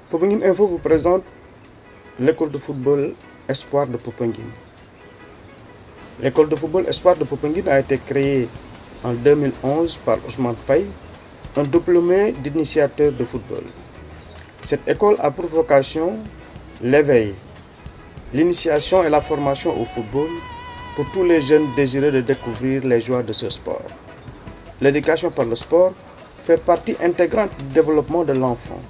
Popenguine Info vous présente l'école de football Espoir de Popenguine. L'école de football Espoir de Popenguine a été créée en 2011 par Ousmane Faye, un diplômé d'initiateur de football. Cette école a pour vocation l'éveil, l'initiation et la formation au football pour tous les jeunes désireux de découvrir les joies de ce sport. L'éducation par le sport fait partie intégrante du développement de l'enfant,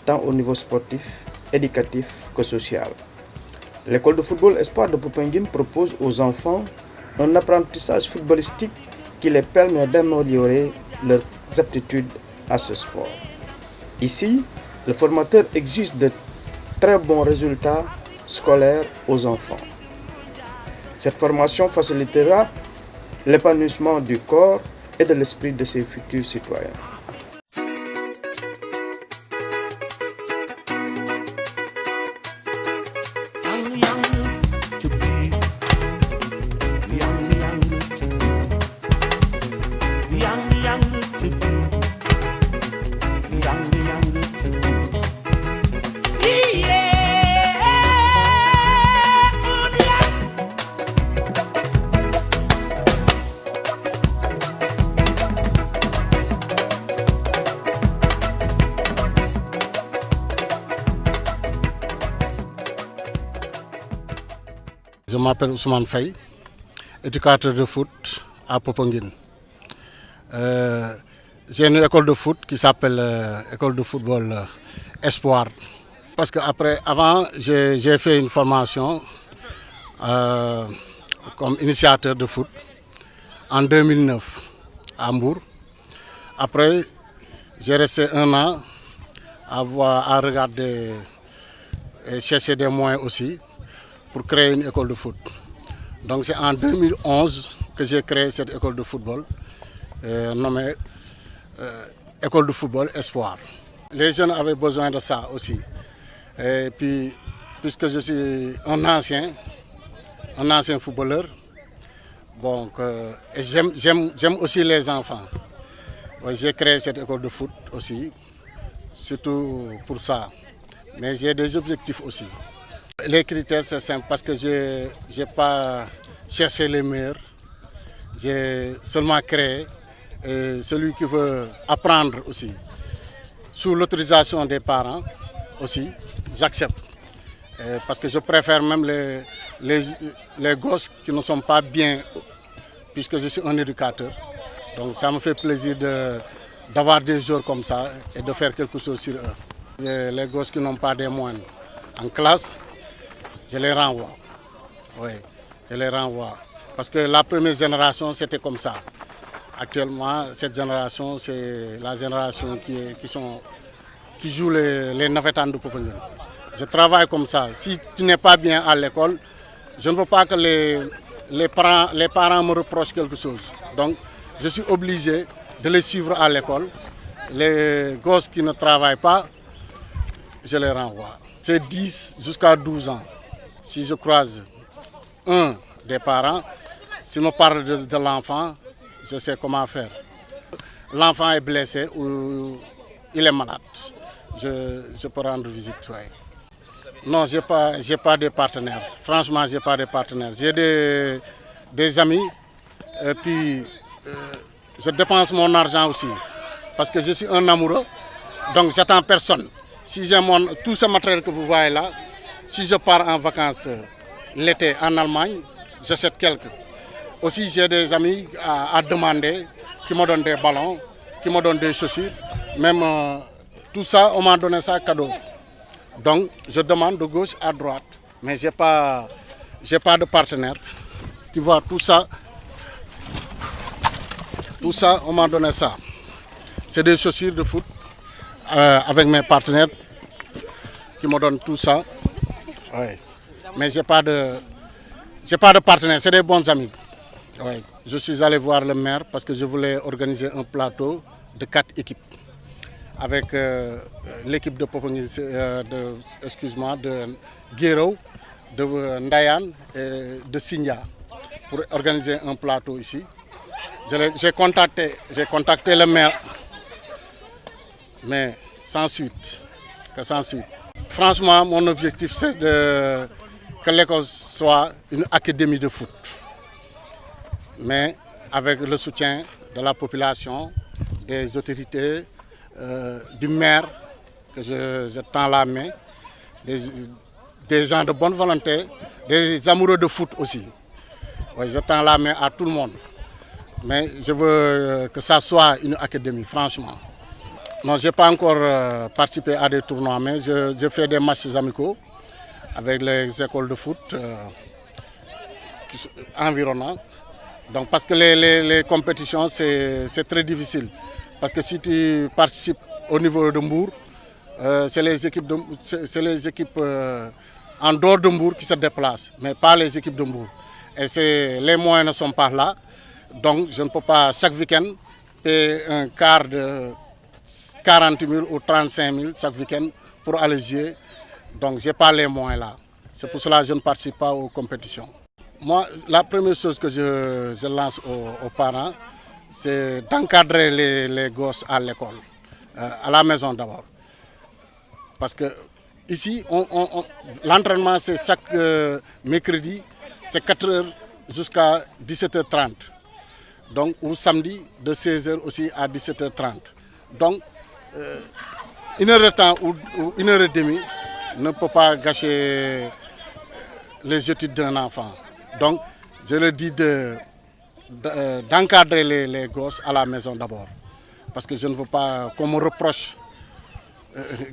tant au niveau sportif, éducatif que social. L'école de football Espoir de Popenguine propose aux enfants un apprentissage footballistique qui les permet d'améliorer leurs aptitudes à ce sport. Ici, le formateur exige de très bons résultats scolaires aux enfants. Cette formation facilitera l'épanouissement du corps et de l'esprit de ses futurs citoyens. Je m'appelle Ousmane Faye, éducateur de foot à Popenguine. J'ai une école de foot qui s'appelle école de football Espoir. Parce que avant, j'ai fait une formation comme initiateur de foot en 2009 à Hambourg. Après, j'ai resté un an à regarder et chercher des moyens aussi pour créer une école de foot. Donc c'est en 2011 que j'ai créé cette école de football nommée École de football Espoir. Les jeunes avaient besoin de ça aussi. Et puis, puisque je suis un ancien footballeur, donc, et j'aime aussi les enfants. Ouais, j'ai créé cette école de foot aussi, surtout pour ça. Mais j'ai des objectifs aussi. Les critères, c'est simple parce que je n'ai pas cherché les meilleurs. J'ai seulement créé. Et celui qui veut apprendre aussi, sous l'autorisation des parents aussi, j'accepte. Parce que je préfère même les gosses qui ne sont pas bien, puisque je suis un éducateur. Donc ça me fait plaisir d'avoir des jours comme ça et de faire quelque chose sur eux. Les gosses qui n'ont pas des moyens en classe, je les renvoie. Oui, je les renvoie. Parce que la première génération, c'était comme ça. Actuellement, cette génération, c'est la génération qui joue les navétanes de Popenguine. Je travaille comme ça. Si tu n'es pas bien à l'école, je ne veux pas que les parents me reprochent quelque chose. Donc, je suis obligé de les suivre à l'école. Les gosses qui ne travaillent pas, je les renvoie. C'est 10 jusqu'à 12 ans. Si je croise un des parents, s'il me parle de l'enfant, je sais comment faire. L'enfant est blessé ou il est malade. Je peux rendre visite. Ouais. Non, je n'ai pas de partenaire. Franchement, je n'ai pas de partenaire. J'ai des amis et puis je dépense mon argent aussi. Parce que je suis un amoureux, donc j'attends personne. Si j'ai tout ce matériel que vous voyez là, si je pars en vacances l'été en Allemagne, j'achète quelques. Aussi, j'ai des amis à demander qui me donnent des ballons, qui me donnent des chaussures. Même tout ça, on m'a donné ça cadeau. Donc, je demande de gauche à droite. Mais je n'ai pas de partenaire. Tu vois, tout ça, on m'a donné ça. C'est des chaussures de foot avec mes partenaires qui me donnent tout ça. Ouais. Mais je n'ai pas de partenaire, c'est des bons amis. Ouais. Je suis allé voir le maire parce que je voulais organiser un plateau de 4 équipes avec l'équipe de Popenguine, de Guéro, de Ndayan et de Signa pour organiser un plateau ici. J'ai contacté le maire, mais sans suite. que s'ensuit. Franchement, mon objectif, c'est que l'école soit une académie de foot. Mais avec le soutien de la population, des autorités, du maire, que je tends la main, des gens de bonne volonté, des amoureux de foot aussi. Oui, je tends la main à tout le monde. Mais je veux que ça soit une académie, franchement. Non, je n'ai pas encore participé à des tournois, mais je fais des matchs amicaux avec les écoles de foot environnantes. Donc, parce que les compétitions, c'est très difficile. Parce que si tu participes au niveau de Mbour, c'est les équipes en dehors de Mbour qui se déplacent, mais pas les équipes de Mbour. Et les moyens ne sont pas là. Donc, je ne peux pas chaque week-end payer un quart de 40 000 ou 35 000 chaque week-end pour aller jouer. Donc, je n'ai pas les moyens là. C'est pour cela que je ne participe pas aux compétitions. Moi, la première chose que je lance aux parents, c'est d'encadrer les gosses à l'école, à la maison d'abord. Parce que ici, l'entraînement, c'est chaque mercredi, c'est 4 h jusqu'à 17h30. Donc, ou samedi, de 16h aussi à 17h30. Donc, une heure de temps ou une heure et demie ne peut pas gâcher les études d'un enfant. Donc, je leur dis d'encadrer les gosses à la maison d'abord. Parce que je ne veux pas qu'on me reproche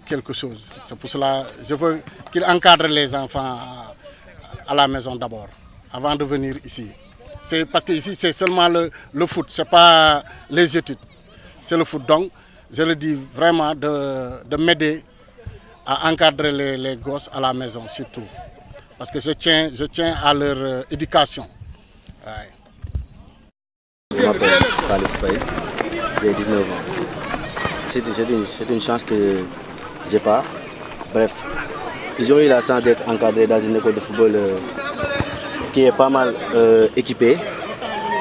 quelque chose. C'est pour cela que je veux qu'ils encadrent les enfants à la maison d'abord, avant de venir ici. C'est parce que ici, c'est seulement le foot, ce n'est pas les études. C'est le foot. Donc, je leur dis vraiment de m'aider à encadrer les gosses à la maison, surtout. Parce que je tiens à leur éducation. Ouais. Je m'appelle Salif Faye, j'ai 19 ans. C'est une chance que je n'ai pas. Bref, ils ont eu la chance d'être encadrés dans une école de football qui est pas mal équipée.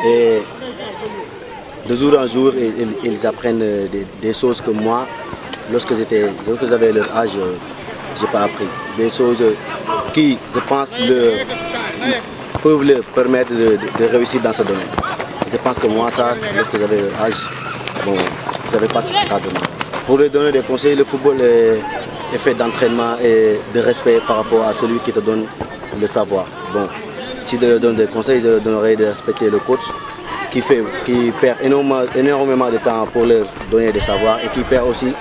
Et de jour en jour, ils apprennent des choses que moi, lorsque j'avais leur âge, je n'ai pas appris. Des choses qui, je pense, peuvent leur permettre de réussir dans ce domaine. Je pense que moi, ça, lorsque j'avais leur âge, bon, je n'avais pas ce cadre-là. Pour leur donner des conseils, le football est fait d'entraînement et de respect par rapport à celui qui te donne le savoir. Bon, si je leur donne des conseils, je leur donnerai de respecter le coach qui perd énormément de temps pour leur donner des savoirs et qui perd aussi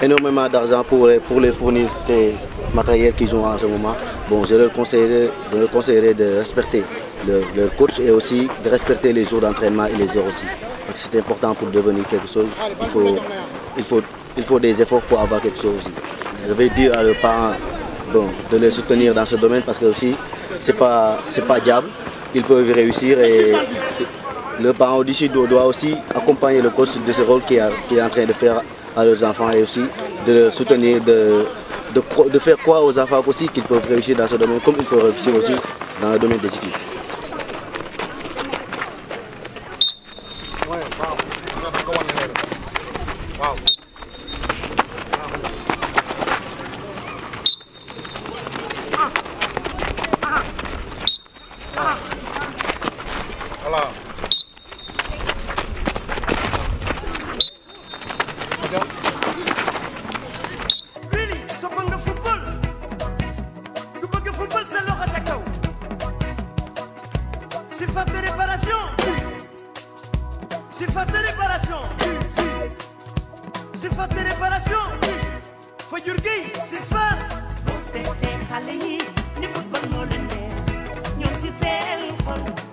énormément d'argent pour les fournir ces matériels qu'ils ont en ce moment. Bon, je leur conseillerais de respecter leur coach et aussi de respecter les jours d'entraînement et les heures aussi. Parce que c'est important pour devenir quelque chose. Il faut des efforts pour avoir quelque chose aussi. Je vais dire à leurs parents de les soutenir dans ce domaine parce que aussi c'est pas diable. Ils peuvent réussir et le parent d'ici doit aussi accompagner le coach de ce rôle qu'il est en train de faire à leurs enfants et aussi de les soutenir, de faire croire aux enfants aussi qu'ils peuvent réussir dans ce domaine comme ils peuvent réussir aussi dans le domaine des études. Você tem ralei, ni football no lender, ñom ci sel xol